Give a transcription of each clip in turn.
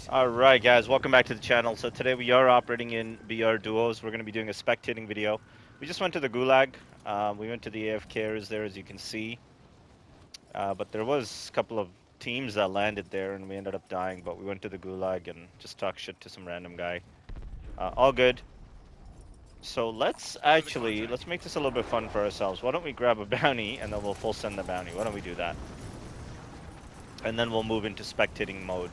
Alright guys, welcome back to the channel. So today we are operating in BR Duos. We're going to be doing a spectating video. We just went to the Gulag. We went to the AFKers there, as you can see. But there was a couple of teams that landed there and we ended up dying. But we went to the Gulag and just talked shit to some random guy. All good. So let's make this a little bit fun for ourselves. Why don't we grab a bounty and then we'll full send the bounty. Why don't we do that? And then we'll move into spectating mode.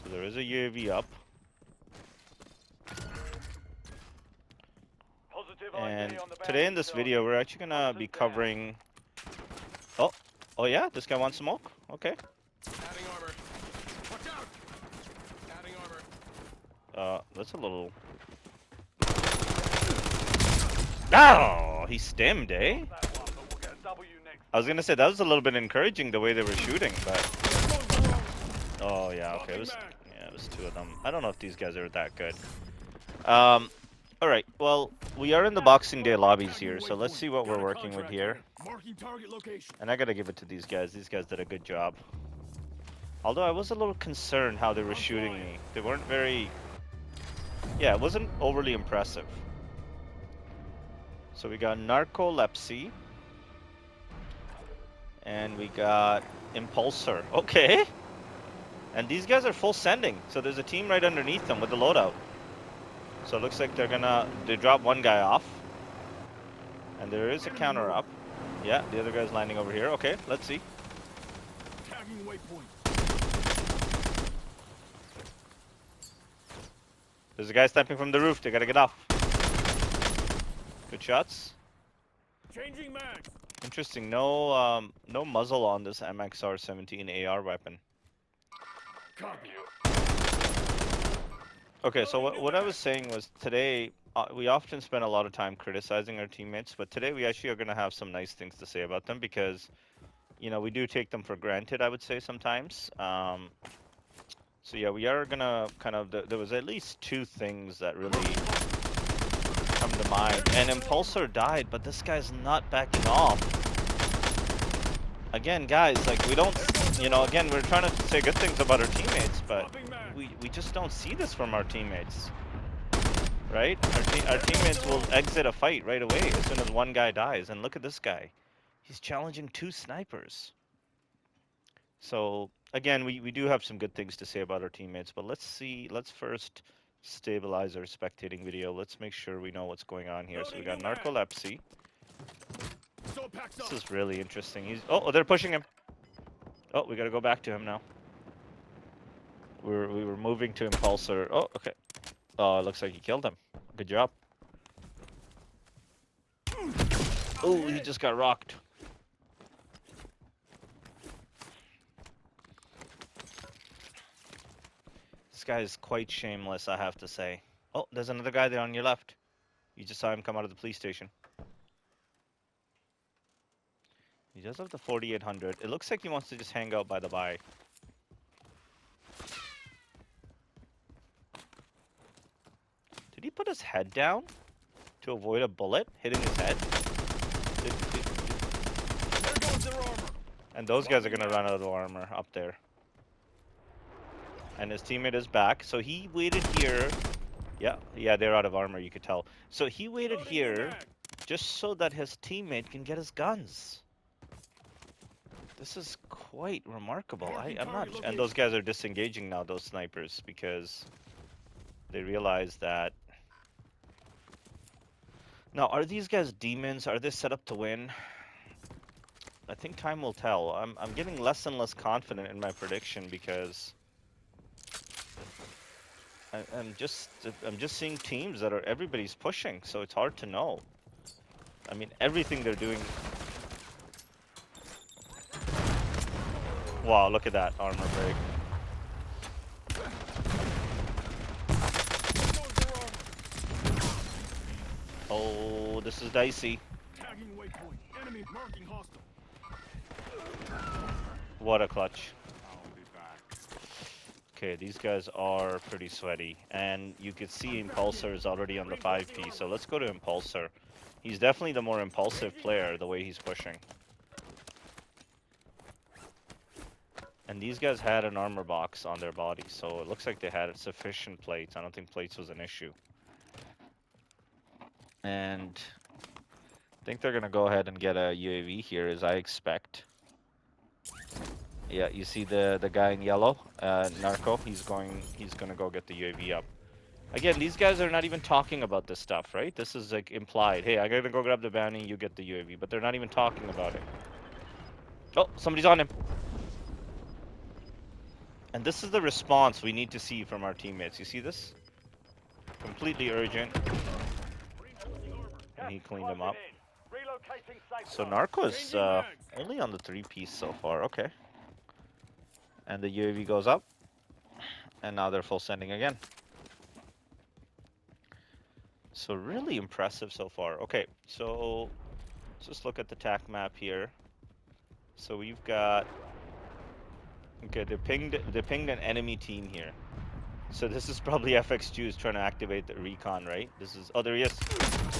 So there is a UAV up. And today in this video, we're actually gonna be covering. Oh yeah, this guy wants smoke. Okay. Adding armor. Watch out! Adding armor. That's a little. Oh, he stemmed, eh? I was gonna say that was a little bit encouraging the way they were shooting, but. Oh yeah, okay. It was two of them. I don't know if these guys are that good. Alright, well, we are in the Boxing Day lobbies here, so let's see what we're working with here. And I gotta give it to these guys. These guys did a good job. Although I was a little concerned how they were shooting me. They weren't very... Yeah, it wasn't overly impressive. So we got Narcolepsy. And we got Impulser. Okay! And these guys are full sending, so there's a team right underneath them with the loadout. So it looks like they drop one guy off. And there is a counter up. Yeah, the other guy's landing over here. Okay, let's see. There's a guy sniping from the roof. They gotta get off. Good shots. Changing mags. Interesting. No muzzle on this MXR-17 AR weapon. Copy. Okay, so what I was saying was today, we often spend a lot of time criticizing our teammates, but today we actually are going to have some nice things to say about them because, you know, we do take them for granted, I would say sometimes. So yeah, we are going to kind of, there was at least two things that really come to mind. And Impulsor died, but this guy's not backing off. Again, guys, like, we don't, you know, again, we're trying to say good things about our teammates, but we just don't see this from our teammates, right? Our teammates will exit a fight right away as soon as one guy dies. And look at this guy. He's challenging two snipers. So, again, we do have some good things to say about our teammates, but let's first stabilize our spectating video. Let's make sure we know what's going on here. So we got Narcolepsy. This is really interesting. Oh, they're pushing him. Oh, we gotta go back to him now. We were moving to Impulsor. Oh, okay. Oh, it looks like he killed him. Good job. Oh, he just got rocked. This guy is quite shameless, I have to say. Oh, there's another guy there on your left. You just saw him come out of the police station. He does have the 4800. It looks like he wants to just hang out by the by. Did he put his head down to avoid a bullet hitting his head? And those guys are gonna run out of armor up there. And his teammate is back, so he waited here. Yeah, they're out of armor, you could tell. So he waited here just so that his teammate can get his guns. This is quite remarkable. I'm not... And those guys are disengaging now, those snipers, because they realize that... Now, are these guys demons? Are they set up to win? I think time will tell. I'm getting less and less confident in my prediction because I'm just seeing teams that are everybody's pushing, so it's hard to know. I mean, everything they're doing. Wow, look at that armor break. Oh, this is dicey. What a clutch. Okay, these guys are pretty sweaty. And you could see Impulsor is already on the 5P, so let's go to Impulsor. He's definitely the more impulsive player, the way he's pushing. And these guys had an armor box on their body, so it looks like they had sufficient plates. I don't think plates was an issue. And I think they're gonna go ahead and get a UAV here, as I expect. Yeah, you see the guy in yellow, Narco. He's gonna go get the UAV up. Again, these guys are not even talking about this stuff, right? This is like implied. Hey, I gotta go grab the bounty, you get the UAV, but they're not even talking about it. Oh, somebody's on him. And this is the response we need to see from our teammates. You see this? Completely urgent, Reinforcing armor. and Gas he is cleaned him closing up. in. Relocating safe So zone. Narco is Changing mags. only on the 3-piece so far. Okay. And the UAV goes up, and now they're full sending again. So really impressive so far. Okay, so let's just look at the TAC map here. So we've got, okay, they pinged an enemy team here. So this is probably FX Juice trying to activate the recon, right? This is, oh, there he is.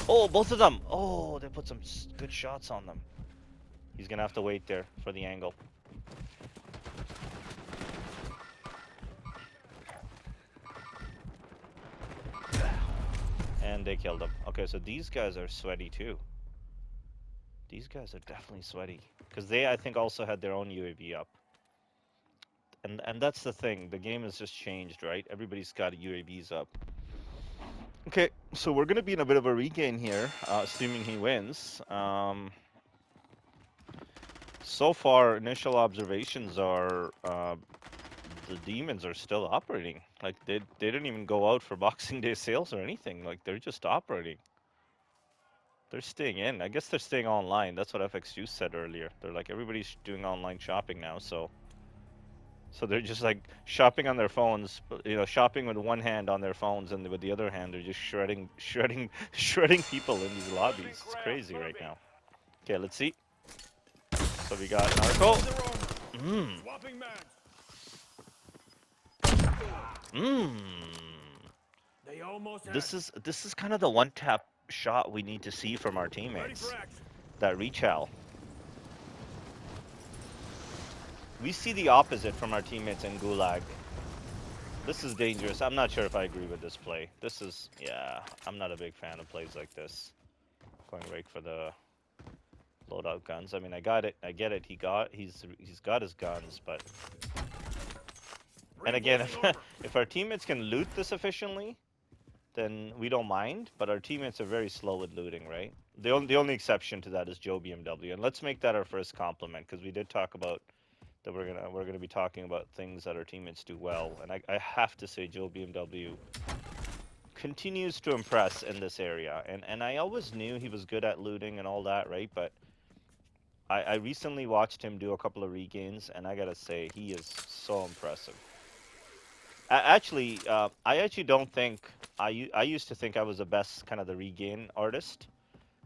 Oh, both of them. Oh, they put some good shots on them. He's gonna have to wait there for the angle. And they killed him. Okay, so these guys are sweaty too. These guys are definitely sweaty. Because they, I think, also had their own UAV up. And that's the thing. The game has just changed, right? Everybody's got UAVs up. Okay, so we're going to be in a bit of a regain here, assuming he wins. So far, initial observations are the demons are still operating. Like, they didn't even go out for Boxing Day sales or anything. Like, they're just operating. They're staying in. I guess they're staying online. That's what FX Juice said earlier. They're like, everybody's doing online shopping now, so they're just like shopping on their phones, you know, shopping with one hand on their phones, and with the other hand they're just shredding people in these lobbies. It's crazy right now. Okay, let's see. So we got Narco. Their armor. Mmm. Swapping mags. Mmm. They almost had This is kind of the one tap shot we need to see from our me. Ready teammates. for action. That rechow. We see the opposite from our teammates in Gulag. This is dangerous. I'm not sure if I agree with this play. This is, yeah, I'm not a big fan of plays like this. Going right for the loadout guns. I mean, I got it. I get it. He's got his guns, but and again, Reinforcing armor. if our teammates can loot this efficiently, then we don't mind. But our teammates are very slow with looting, right? The only exception to that is Joe BMW, and let's make that our first compliment because we did talk about that we're gonna be talking about things that our teammates do well, and I have to say Joe BMW continues to impress in this area, and I always knew he was good at looting and all that, right? But I recently watched him do a couple of regains, and I gotta say he is so impressive. I actually don't think I used to think I was the best kind of the regain artist.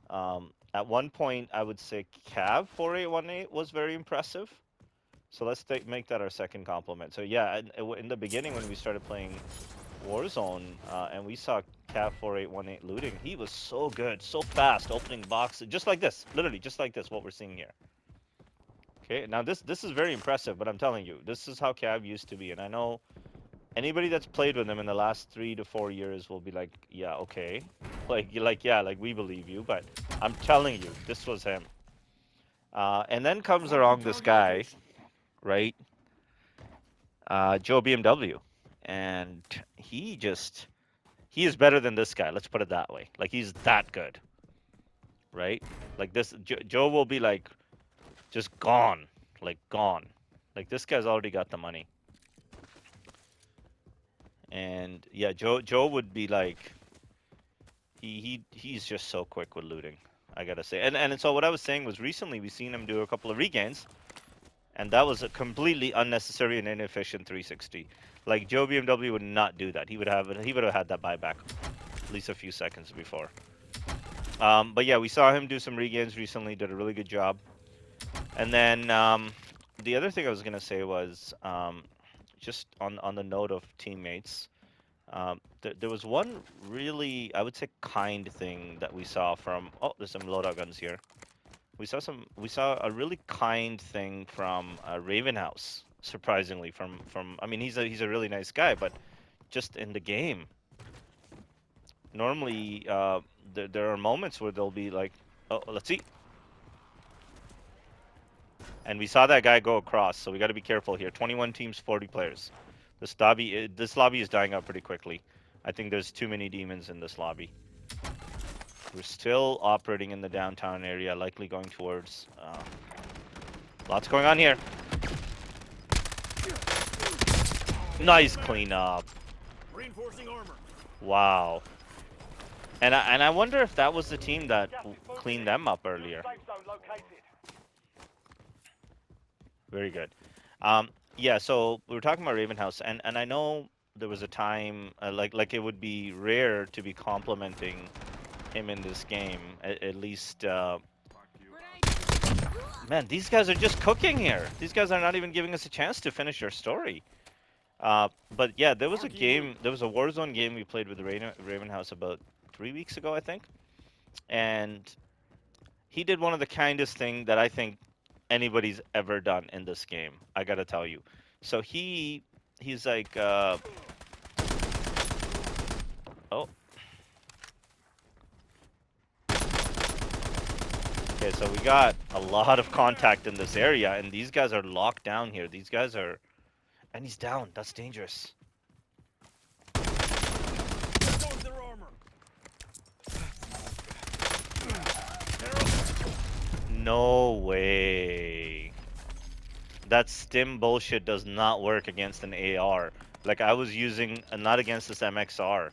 At one point, I would say Cav 4818 was very impressive. So let's make that our second compliment. So yeah, in the beginning when we started playing Warzone, and we saw Cav 4818 looting, he was so good, so fast, opening boxes, just like this, literally just like this, what we're seeing here. Okay, now this is very impressive, but I'm telling you, this is how Cav used to be, and I know anybody that's played with him in the last 3 to 4 years will be like, yeah, okay, yeah, like we believe you, but I'm telling you, this was him. And then comes Marking along this target guy, location. right? Joe BMW, and he is better than this guy. Let's put it that way. Like he's that good, right? Like this, Joe will be like just gone, like gone. Like this guy's already got the money, and yeah, Joe would be like he's just so quick with looting. I gotta say, and so what I was saying was recently we seen him do a couple of regains. And that was a completely unnecessary and inefficient 360. Like Joe BMW would not do that. He would have had that buyback at least a few seconds before. But yeah, we saw him do some regains recently. Did a really good job. And then the other thing I was gonna say was just on the note of teammates. There was one really, I would say, kind thing that we saw from. Oh, there's some loadout guns here. We saw a really kind thing from Raven House. surprisingly from. I mean, he's a really nice guy, but just in the game, normally there are moments where they'll be like, oh, let's see, and we saw that guy go across, so we got to be careful here. 21 teams, 40 players. This lobby is dying out pretty quickly. I think there's too many demons in this lobby. We're still operating in the downtown area, likely going towards. Lots going on here. Nice cleanup. Reinforcing armor. Wow. And I wonder if that was the team that cleaned them up earlier. Very good. Yeah, so we were talking about Ravenhouse, and I know there was a time like it would be rare to be complimenting him in this game. At least, man, these guys are just cooking here. These guys are not even giving us a chance to finish our story. But yeah, there was a game, there was a Warzone game we played with Ravenhouse about 3 weeks ago, I think, and he did one of the kindest thing that I think anybody's ever done in this game. I gotta tell you. So he's like, oh, okay. So we got a lot of contact in this area, and these guys are locked down here. These guys are, and he's down. That's dangerous. There goes their armor. No way. That stim bullshit does not work against an AR. Like I was using, not against this MXR.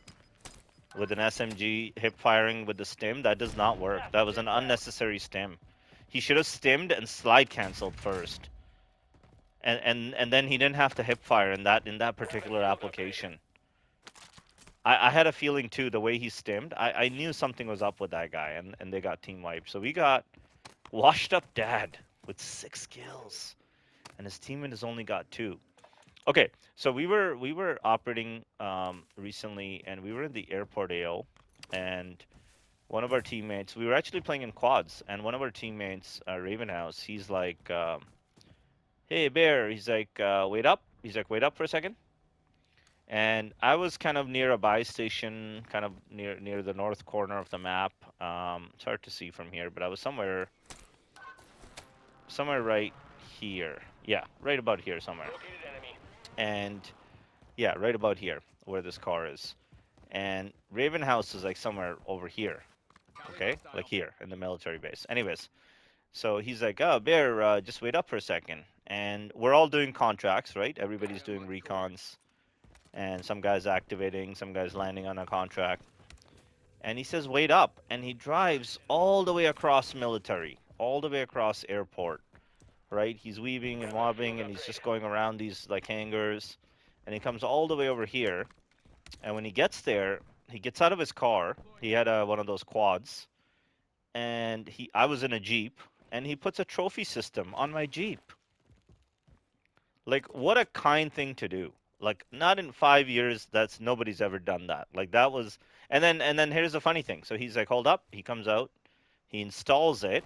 With an SMG hip firing with the stim, that does not work. That was an unnecessary stim. He should have stimmed and slide canceled first. And then he didn't have to hip fire in that particular application. I had a feeling too, the way he stimmed, I knew something was up with that guy, and they got team wiped. So we got washed up dad with 6 kills. And his teammate has only got 2. Okay, so we were operating recently, and we were in the airport AO, and one of our teammates, we were actually playing in quads, and one of our teammates, Ravenhouse, he's like, "Hey Bear," he's like, "Wait up," he's like, "Wait up for a second." And I was kind of near a buy station, kind of near the north corner of the map. It's hard to see from here, but I was somewhere right here. Yeah, right about here somewhere. And yeah, right about here, where this car is. And Raven House is like somewhere over here, okay? Like here in the military base. Anyways, so he's like, "Oh, Bear, just wait up for a second." And we're all doing contracts, right? Everybody's doing recons, and some guy's activating, some guy's landing on a contract. And he says, "Wait up," and he drives all the way across military, all the way across airport, right? He's weaving and wobbing, and he's just going around these like hangars, and he comes all the way over here. And when he gets there, he gets out of his car. He had one of those quads, and I was in a Jeep, and he puts a trophy system on my Jeep. Like, what a kind thing to do. Like, not in 5 years, that's nobody's ever done that. Like that was, and then here's the funny thing. So he's like, hold up. He comes out, he installs it,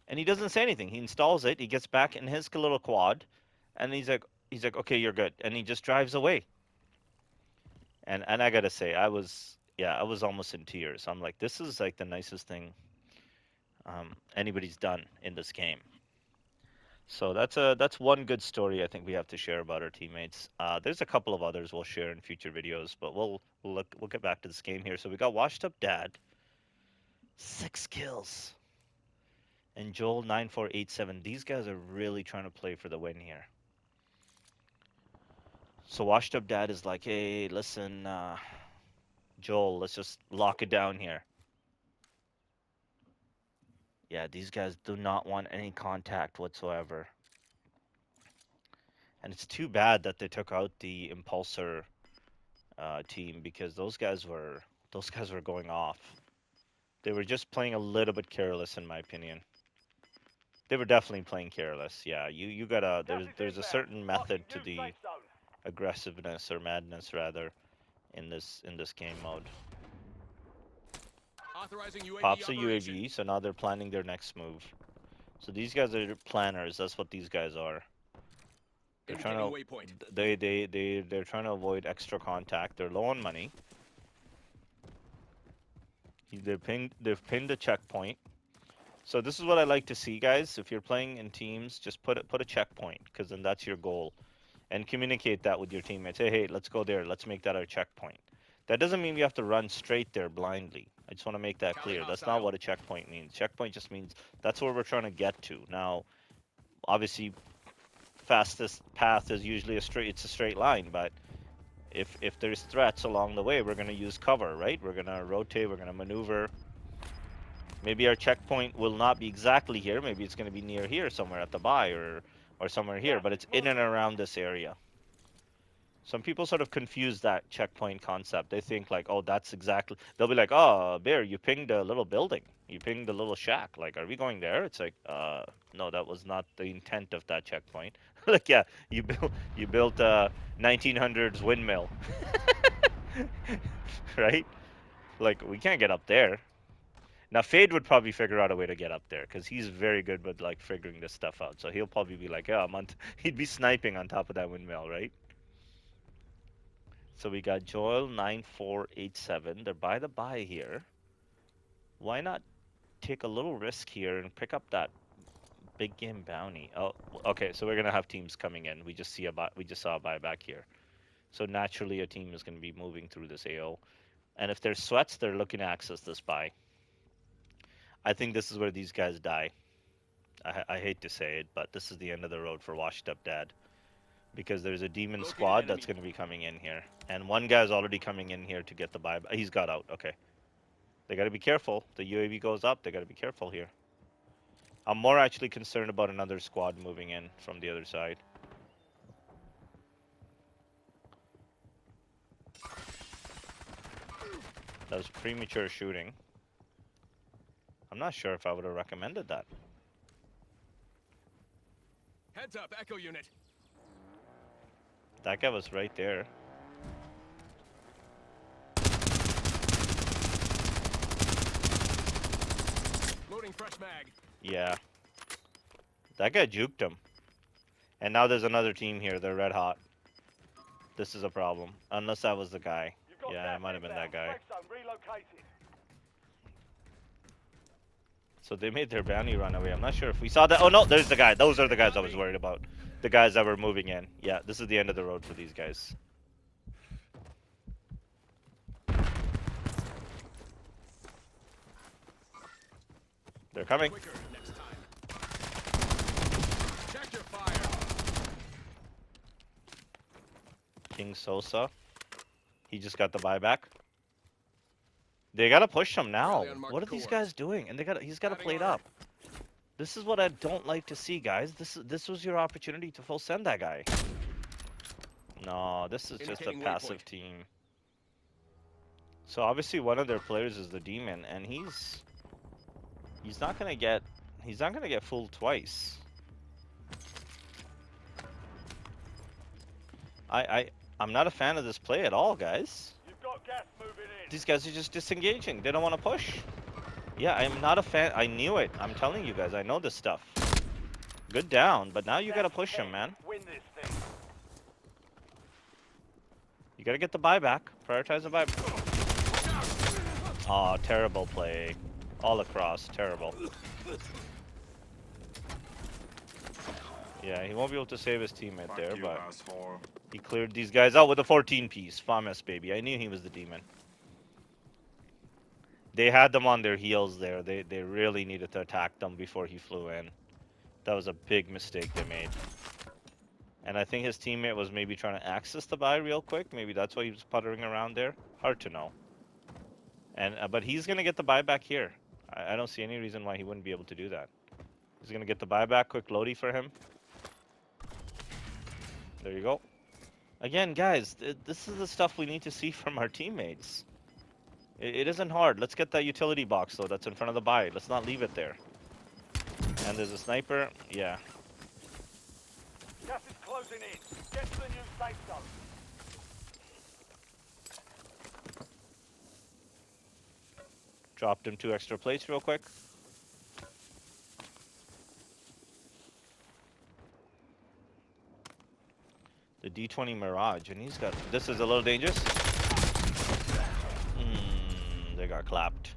and he doesn't say anything. He installs it. He gets back in his little quad, and he's like, okay, you're good, and he just drives away. And I gotta say, I was almost in tears. I'm like, this is like the nicest thing anybody's done in this game. So that's one good story I think we have to share about our teammates. There's a couple of others we'll share in future videos, but we'll get back to this game here. So we got Washed Up Dad, 6 kills, and Joel 9487. These guys are really trying to play for the win here. So Washed Up Dad is like, hey, listen, Joel, let's just lock it down here. Yeah, these guys do not want any contact whatsoever. And it's too bad that they took out the Impulser team, because those guys were going off. They were just playing a little bit careless, in my opinion. They were definitely playing careless. Yeah, you gotta there's a certain method to the aggressiveness, or madness rather, in this game mode. Authorizing UAV Pops a operation. UAV, so now they're planning their next move. So these guys are planners. That's what these guys are. They're trying Indicating to waypoint. they're trying to avoid extra contact. They're low on money. They've pinned a checkpoint. So this is what I like to see, guys. If you're playing in teams, just put a checkpoint, because then that's your goal, and communicate that with your teammates. Hey, let's go there. Let's make that our checkpoint. That doesn't mean we have to run straight there blindly. I just want to make that Tally clear. That's not hostile. what a checkpoint means. Checkpoint just means that's where we're trying to get to. Now, obviously, fastest path is usually it's a straight line, but if there's threats along the way, we're going to use cover, right? We're going to rotate, we're going to maneuver. Maybe our checkpoint will not be exactly here. Maybe it's going to be near here somewhere at the buy, or somewhere here, but it's in and around this area. Some people sort of confuse that checkpoint concept. They think like, oh, that's exactly. They'll be like, oh, Bear, you pinged a little building. You pinged a little shack. Like, are we going there? It's like, no, that was not the intent of that checkpoint. Like, yeah, you built a 1900s windmill, right? Like, we can't get up there. Now, Fade would probably figure out a way to get up there because he's very good with like figuring this stuff out. So he'll probably be like, yeah, he'd be sniping on top of that windmill, right? So we got Joel 9487. They're by the buy here. Why not take a little risk here and pick up that big game bounty? Oh, okay. So we're gonna have teams coming in. We just saw a buyback here. So naturally, a team is gonna be moving through this AO. And if there's sweats, they're looking to access this buy. I think this is where these guys die. I hate to say it, but this is the end of the road for Washed Up Dad. Because there's a demon Located squad enemy. that's going to be coming in here. And one guy's already coming in here to get the buy. He's got out. Okay. They got to be careful. The UAV goes up. They got to be careful here. I'm more actually concerned about another squad moving in from the other side. That was premature shooting. I'm not sure if I would have recommended that. Heads up, Echo unit. That guy was right there. Loading fresh mag. Yeah. That guy juked him. And now there's another team here. They're red hot. This is a problem. Unless that was the guy. Yeah, it might have been that guy. So they made their bounty run away. I'm not sure if we saw that. Oh no, there's the guy. Those are the guys I was worried about. The guys that were moving in. Yeah, this is the end of the road for these guys. They're coming. Quicker next time. Check your fire. King Sosa. He just got the buyback. They gotta push him now. What are these guys doing? And he's gotta play it up. This is what I don't like to see, guys. This was your opportunity to full send that guy. No, this is just a passive team. So obviously one of their players is the demon, and he's not gonna get fooled twice. I'm not a fan of this play at all, guys. You've got gas moving in. These guys are just disengaging. They don't want to push. Yeah, I'm not a fan. I knew it. I'm telling you guys, I know this stuff. Good down, but now you gotta push him, man. Win this thing. You gotta get the buyback. Prioritize the buyback. Aw, terrible play. All across, terrible. Yeah, he won't be able to save his teammate there, but he cleared these guys out with a 14 piece. Famas, baby. I knew he was the demon. They had them on their heels there. They really needed to attack them before he flew in. That was a big mistake they made. And I think his teammate was maybe trying to access the buy real quick. Maybe that's why he was puttering around there. Hard to know. And but he's gonna get the buyback here. I don't see any reason why he wouldn't be able to do that. He's gonna get the buyback. Quick loady for him. There you go. Again, guys, this is the stuff we need to see from our teammates. It isn't hard. Let's get that utility box, though, that's in front of the buy. Let's not leave it there. And there's a sniper. Yeah. Gas is closing in. Get to the new safe zone. Dropped him 2 extra plates real quick. The D20 Mirage, and he's got. This is a little dangerous. They got clapped.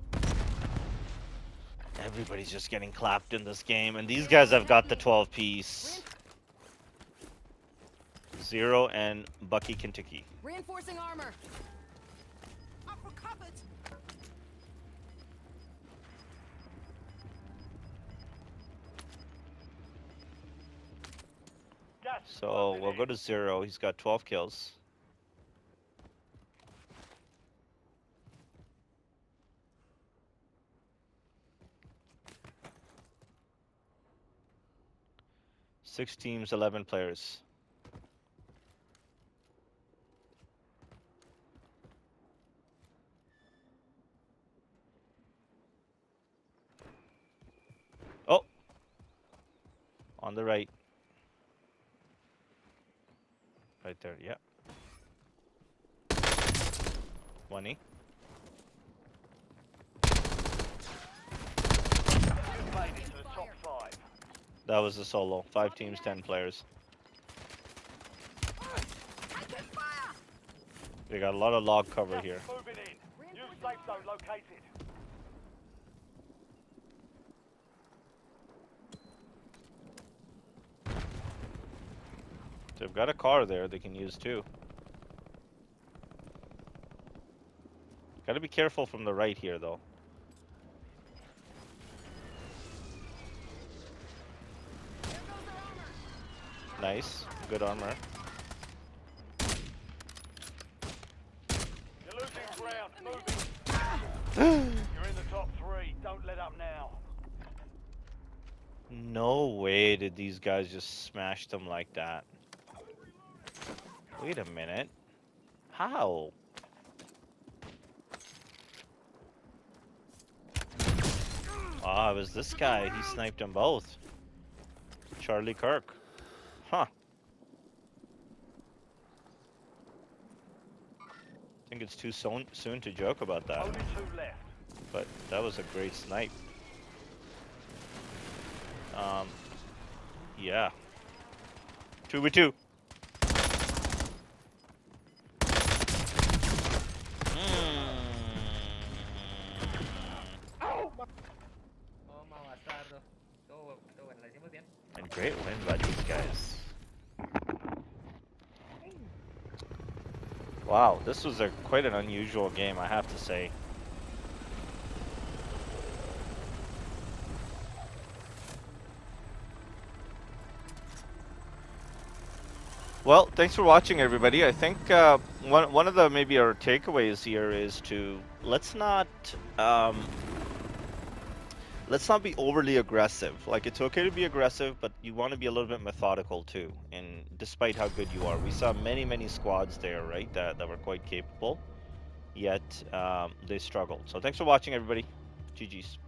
Everybody's just getting clapped in this game, and these guys have got the 12 piece. Zero and Bucky Kentucky. Reinforcing armor. Up for cover. Gas is So closing we'll in. go to Zero. He's got 12 kills. Six teams, 11 players. Oh, on the right. Right there, yeah. 20. You've made it to the top 5. That was a solo. 5 teams, 10 players. They got a lot of log cover Gas here. is moving in. New safe zone located. They've got a car there they can use too. Gotta be careful from the right here though. Nice. Good armor. You're losing ground. Moving. You're in the top 3. Don't let up now. No way did these guys just smash them like that. Wait a minute. How? Ah, it was this guy. He sniped them both. Charlie Kirk. Huh. I think it's too soon to joke about that. Only 2 left. But that was a great snipe. Yeah. 2v2. And great win by these guys. Wow, this was quite an unusual game, I have to say. Well, thanks for watching, everybody. I think one of the maybe our takeaways here is to let's not be overly aggressive. Like, it's okay to be aggressive, but you want to be a little bit methodical too. And despite how good you are, we saw many squads there, right, that were quite capable, yet they struggled. So thanks for watching, everybody. GG's.